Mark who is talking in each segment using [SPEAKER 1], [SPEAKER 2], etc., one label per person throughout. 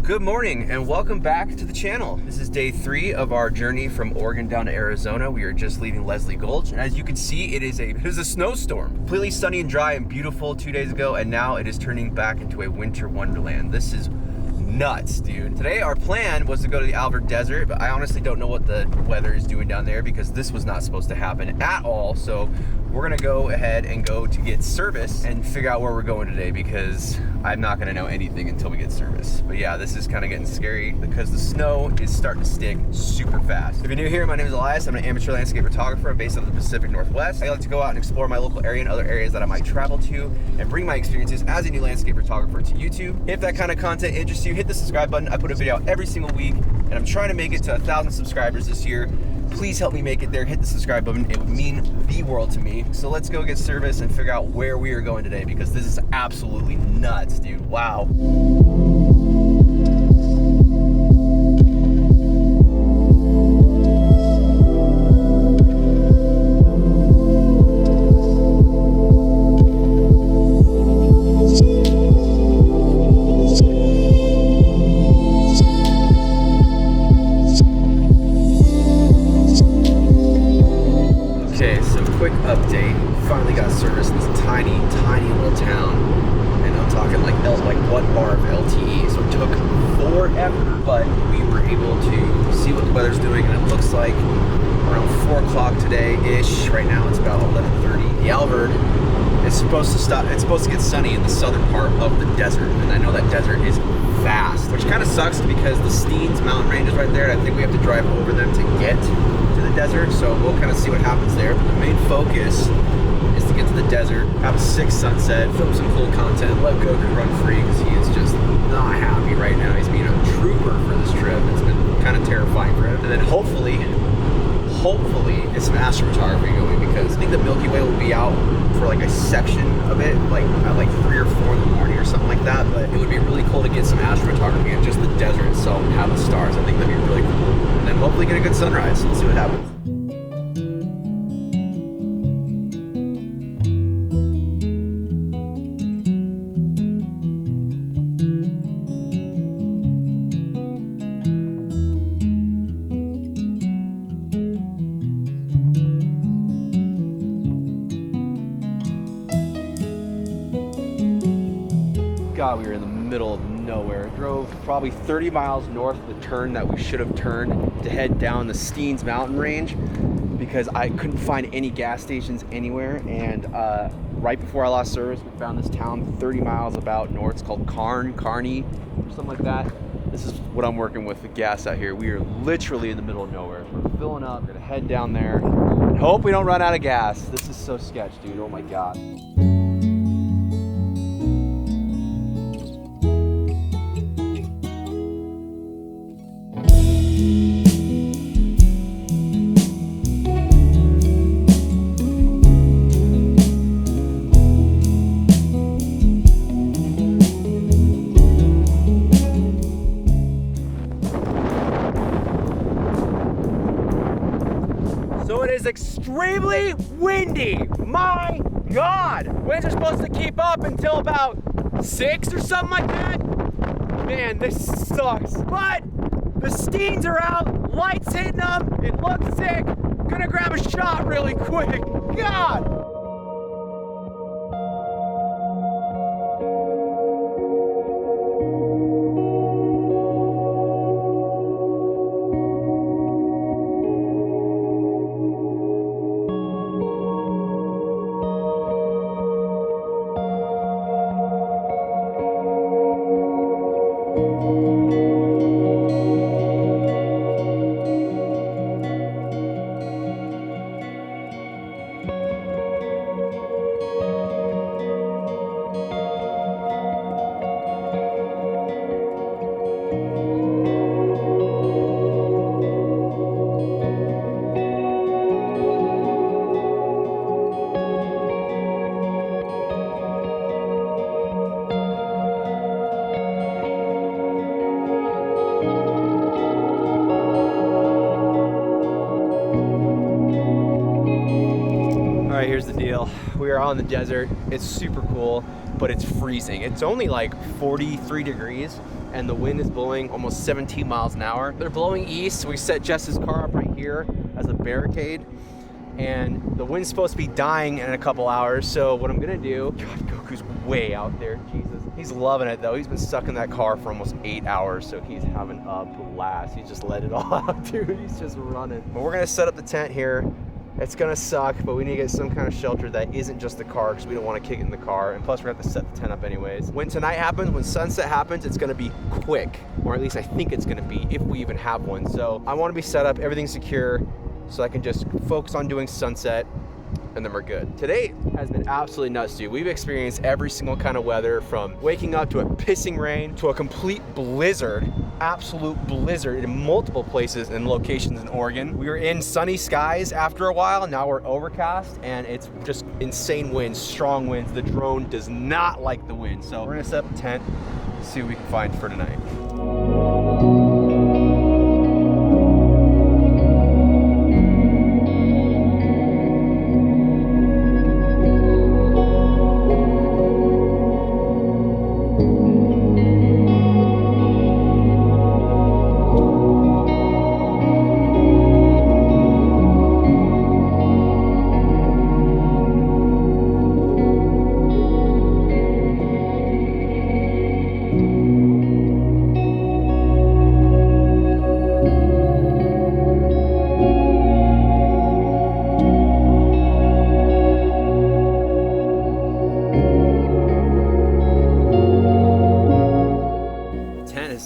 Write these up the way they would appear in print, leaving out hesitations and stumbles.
[SPEAKER 1] Good morning and welcome back to the channel. This is day 3 of our journey from Oregon down to Arizona. We are just leaving Leslie Gulch, and as you can see, it is a snowstorm. Completely sunny and dry and beautiful 2 days ago, and now it is turning back into a winter wonderland. This is nuts, dude. Today our plan was to go to the Alvord Desert, but I honestly don't know what the weather is doing down there because this was not supposed to happen at all. So we're gonna go ahead and go to get service and figure out where we're going today because I'm not gonna know anything until we get service. But yeah, this is kind of getting scary because the snow is starting to stick super fast. If you're new here, my name is Elias. I'm an amateur landscape photographer. I'm based out of the Pacific Northwest. I like to go out and explore my local area and other areas that I might travel to and bring my experiences as a new landscape photographer to YouTube. If that kind of content interests you, hit the subscribe button. I put a video out every single week and I'm trying to make it to 1,000 subscribers this year. Please help me make it there. Hit the subscribe button. It would mean the world to me. So let's go get service and figure out where we are going today because this is absolutely nuts, dude. Wow. Quick update, finally got service in this tiny little town, and I'm talking like 1 bar of LTE, so it took forever, but we were able to see what the weather's doing, and it looks like around 4 o'clock today-ish. Right now it's about 11:30. The Alvord is supposed to get sunny in the southern part of the desert, and I know that desert is vast, which kind of sucks because the Steen Mountain range is right there, and I think we have to drive over them to get to the desert, so we'll kind of see what happens there. But the main focus is to get to the desert, have a sick sunset, film some cool content, let Goku run free because he is just not happy right now. He's being a trooper for this trip. It's been kind of terrifying for him. And then hopefully get some astrophotography going because I think the Milky Way will be out for like a section of it, like at like 3 or 4 in the morning or something like that. But it would be really cool to get some astrophotography in just the desert itself and have the stars. I think that'd be really cool. And then hopefully get a good sunrise. Let's see what happens. God, we were in the middle of nowhere. Drove probably 30 miles north of the turn that we should have turned to head down the Steen Mountain range because I couldn't find any gas stations anywhere. And right before I lost service, we found this town 30 miles about north. It's called Kearney, or something like that. This is what I'm working with, the gas out here. We are literally in the middle of nowhere. We're filling up, we're gonna head down there and hope we don't run out of gas. This is so sketch, dude, oh my God. So it is extremely windy. My God. Winds are supposed to keep up until about 6 or something like that. Man, this sucks. But the Steens are out, lights hitting them. It looks sick. Gonna grab a shot really quick. God. Here's the deal. We are on the desert. It's super cool. but it's freezing. It's only like 43 degrees and the wind is blowing almost 17 miles an hour. They're blowing east. We set Jess's car up right here as a barricade, and the wind's supposed to be dying in a couple hours. So what I'm gonna do, God, Goku's way out there, Jesus. He's loving it though. He's been stuck in that car for almost 8 hours, so he's having a blast. He just let it all out, dude. He's just running. But we're gonna set up the tent here. It's gonna suck, but we need to get some kind of shelter that isn't just the car, because we don't want to kick it in the car. And plus we're gonna have to set the tent up anyways. When tonight happens, when sunset happens, it's gonna be quick, or at least I think it's gonna be, if we even have one. So I want to be set up, everything secure, so I can just focus on doing sunset, and then we're good. Today has been absolutely nuts, dude. We've experienced every single kind of weather, from waking up to a pissing rain to a complete blizzard, absolute blizzard in multiple places and locations in Oregon. We were in sunny skies after a while, now we're overcast, and it's just insane winds, strong winds. The drone does not like the wind. So we're gonna set up a tent, see what we can find for tonight.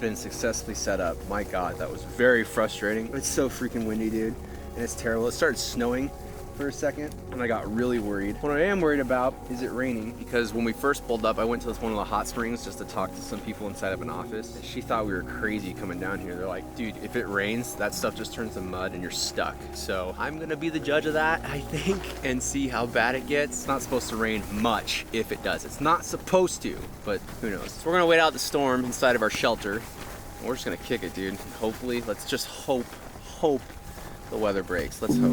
[SPEAKER 1] Been successfully set up. My God, that was very frustrating. It's so freaking windy, dude, and it's terrible. It started snowing for a second and I got really worried. What I am worried about is it raining, because when we first pulled up, I went to one of the hot springs just to talk to some people inside of an office, and she thought we were crazy coming down here. They're like, dude, if it rains, that stuff just turns to mud and you're stuck. So I'm gonna be the judge of that, I think, and see how bad it gets. It's not supposed to rain much if it does. It's not supposed to, but who knows. So we're gonna wait out the storm inside of our shelter, and we're just gonna kick it, dude. Hopefully, let's just hope the weather breaks. Let's hope.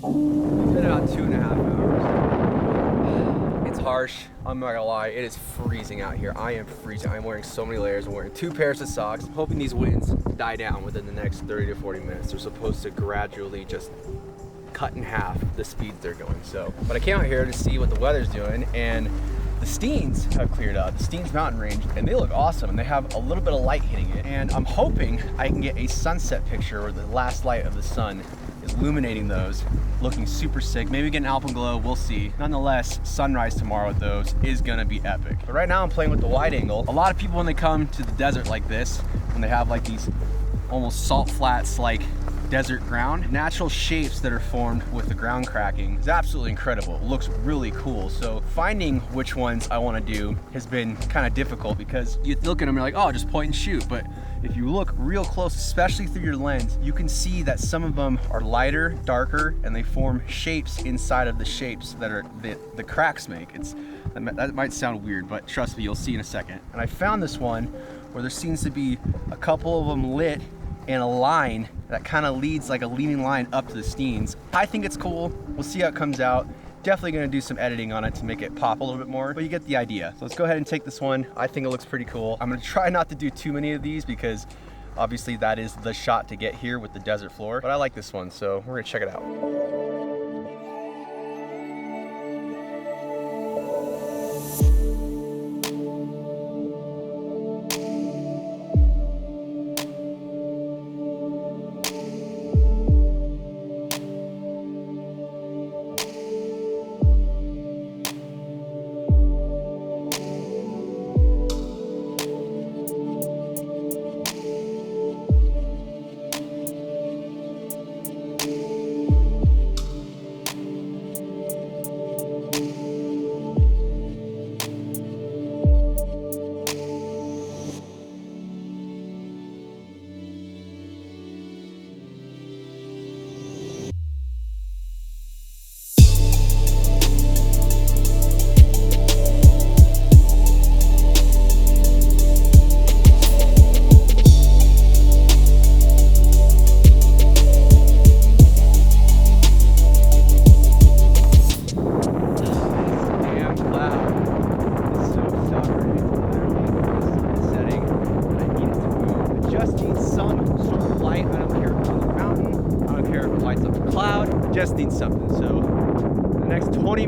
[SPEAKER 1] It's been about 2.5 hours. It's harsh, I'm not gonna lie, it is freezing out here. I am freezing. I'm wearing so many layers. I'm wearing 2 pairs of socks. I'm hoping these winds die down within the next 30 to 40 minutes. They're supposed to gradually just cut in half the speeds they're going. So, but I came out here to see what the weather's doing, and the Steens have cleared up, the Steen Mountain range, and they look awesome, and they have a little bit of light hitting it. And I'm hoping I can get a sunset picture where the last light of the sun is illuminating those, looking super sick. Maybe get an alpenglow, we'll see. Nonetheless, sunrise tomorrow with those is gonna be epic. But right now I'm playing with the wide angle. A lot of people, when they come to the desert like this, when they have like these almost salt flats, like desert ground, natural shapes that are formed with the ground cracking is absolutely incredible. It looks really cool. So finding which ones I want to do has been kind of difficult, because you look at them and you're like, oh, just point and shoot. But if you look real close, especially through your lens, you can see that some of them are lighter, darker, and they form shapes inside of the shapes that are the cracks make. That might sound weird, but trust me, you'll see in a second. And I found this one where there seems to be a couple of them lit and a line that kind of leads like a leading line up to the Steens. I think it's cool. We'll see how it comes out. Definitely gonna do some editing on it to make it pop a little bit more, but you get the idea. So let's go ahead and take this one. I think it looks pretty cool. I'm gonna try not to do too many of these, because obviously that is the shot to get here with the desert floor, but I like this one, so we're gonna check it out.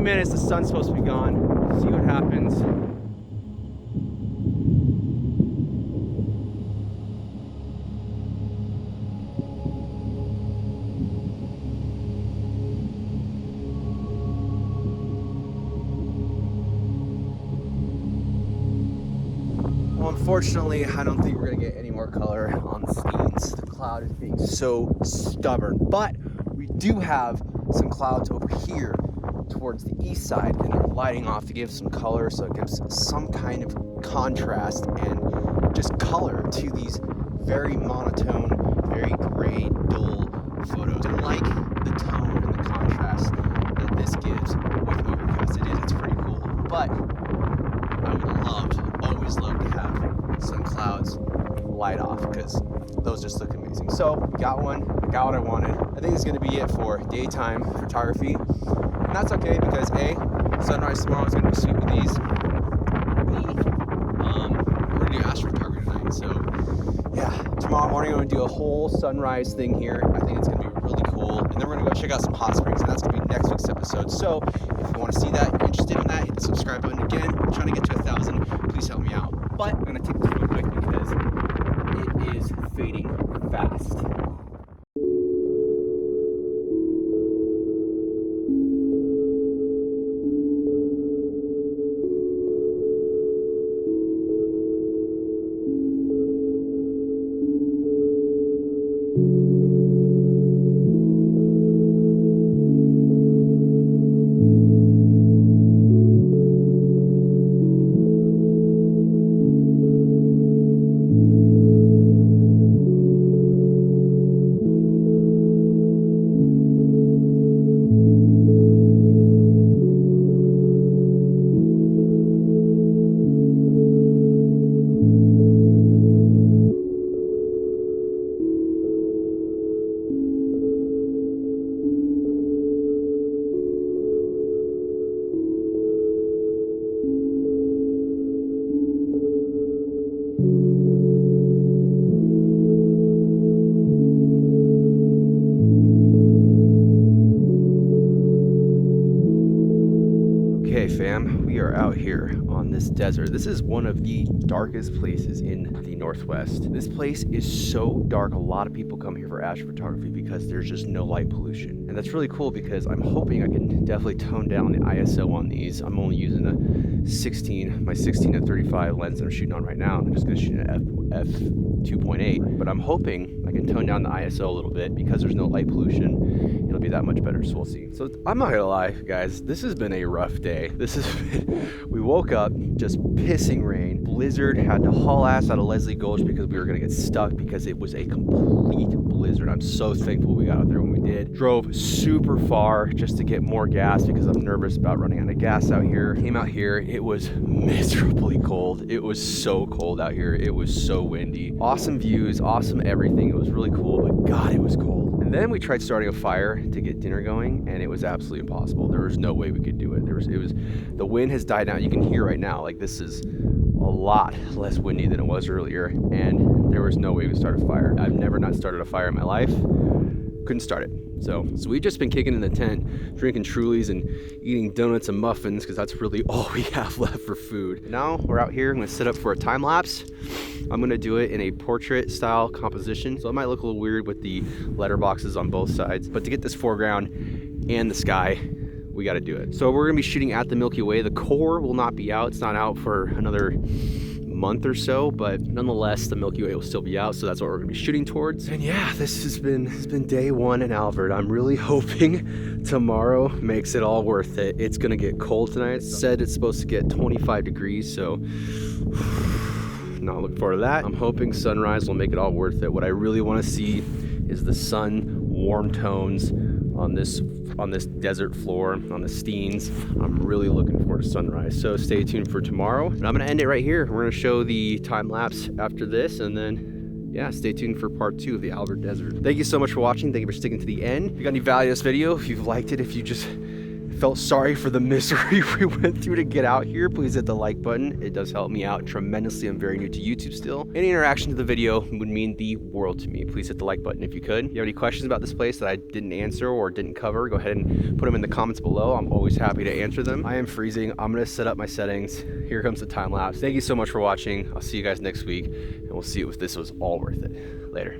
[SPEAKER 1] minutes, the sun's supposed to be gone. See what happens. Well, unfortunately, I don't think we're gonna get any more color on the Steens. The cloud is being so stubborn, but we do have some clouds over here towards the east side, and they're lighting off to give some color, so it gives some kind of contrast and just color to these very monotone, very gray, dull photos. I like the tone and the contrast that this gives with overcast. It's pretty cool, but I would always love to have some clouds light off, because those just look amazing. So we got one, I got what I wanted. I think it's gonna be it for daytime photography. And that's okay, because A, sunrise tomorrow is gonna be sweet with these. B, we're gonna do astrophotography tonight. So yeah, tomorrow morning I'm gonna do a whole sunrise thing here. I think it's gonna be really cool. And then we're gonna go check out some hot springs, and that's gonna be next week's episode. So if you wanna see that, you're interested in that, hit the subscribe button. Again, I'm trying to get to 1,000, please help me out. But I'm gonna take this real quick because it is fading fast. Okay fam, we are out here on this desert. This is one of the darkest places in the Northwest. This place is so dark, a lot of people come here for astrophotography because there's just no light pollution. And that's really cool, because I'm hoping I can definitely tone down the ISO on these. I'm only using a my 16-35 lens that I'm shooting on right now. I'm just gonna shoot an f2.8, but I'm hoping I can tone down the ISO a little bit because there's no light pollution. It'll be that much better, so we'll see. So I'm not gonna lie, guys, this has been a rough day. We woke up just pissing rain. Blizzard, had to haul ass out of Leslie Gulch because we were gonna get stuck because it was a complete blizzard. I'm so thankful we got out there when we did. Drove super far just to get more gas because I'm nervous about running out of gas out here. Came out here, it was miserably cold. It was so cold out here. It was so windy. Awesome views, awesome everything. It was really cool, but God, it was cold. And then we tried starting a fire to get dinner going, and it was absolutely impossible. There was no way we could do it. The wind has died down. You can hear right now, like, this is a lot less windy than it was earlier, and there was no way we could start a fire. I've never not started a fire in my life. Couldn't start it. So we've just been kicking in the tent, drinking Trulies and eating donuts and muffins, because that's really all we have left for food. Now we're out here. I'm gonna set up for a time lapse. I'm gonna do it in a portrait style composition, so it might look a little weird with the letterboxes on both sides, but to get this foreground and the sky, we got to do it. So we're gonna be shooting at the Milky Way. The core will not be out. It's not out for another month or so, but nonetheless the Milky Way will still be out, so that's what we're gonna be shooting towards. And yeah, it's been day one in Alvord. I'm really hoping tomorrow makes it all worth it. It's gonna get cold tonight. It said it's supposed to get 25 degrees, so not looking forward to that. I'm hoping sunrise will make it all worth it. What I really want to see is the sun, warm tones on this desert floor, on the Steens. I'm really looking forward to sunrise. So stay tuned for tomorrow. And I'm gonna end it right here. We're gonna show the time lapse after this, and then yeah, stay tuned for part 2 of the Alvord Desert. Thank you so much for watching. Thank you for sticking to the end. If you got any value in this video, if you've liked it, if felt sorry for the misery we went through to get out here, please hit the like button. It does help me out tremendously. I'm very new to YouTube still. Any interaction to the video would mean the world to me. Please hit the like button if you could. If you have any questions about this place that I didn't answer or didn't cover, go ahead and put them in the comments below. I'm always happy to answer them. I am freezing. I'm gonna set up my settings. Here comes the time lapse. Thank you so much for watching. I'll see you guys next week, and we'll see if this was all worth it. Later.